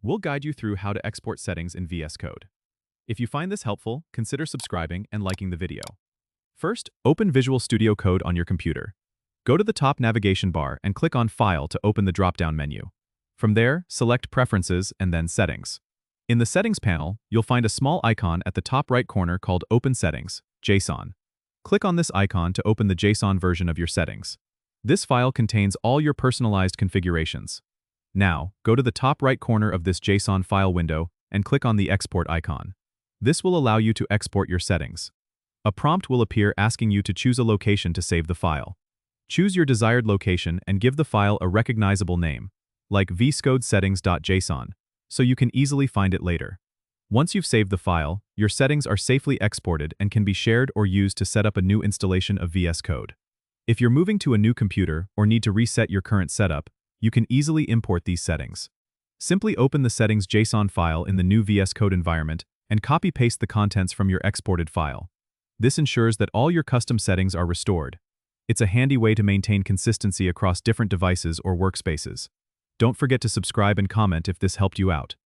we'll guide you through how to export settings in VS Code. If you find this helpful, consider subscribing and liking the video. First, open Visual Studio Code on your computer. Go to the top navigation bar and click on File to open the drop-down menu. From there, select Preferences and then Settings. In the Settings panel, you'll find a small icon at the top right corner called Open Settings, JSON. Click on this icon to open the JSON version of your settings. This file contains all your personalized configurations. Now, go to the top right corner of this JSON file window and click on the Export icon. This will allow you to export your settings. A prompt will appear asking you to choose a location to save the file. Choose your desired location and give the file a recognizable name, like VSCode settings.json, so you can easily find it later. Once you've saved the file, your settings are safely exported and can be shared or used to set up a new installation of VS Code. If you're moving to a new computer or need to reset your current setup, you can easily import these settings. Simply open the settings JSON file in the new VS Code environment and copy-paste the contents from your exported file. This ensures that all your custom settings are restored. It's a handy way to maintain consistency across different devices or workspaces. Don't forget to subscribe and comment if this helped you out.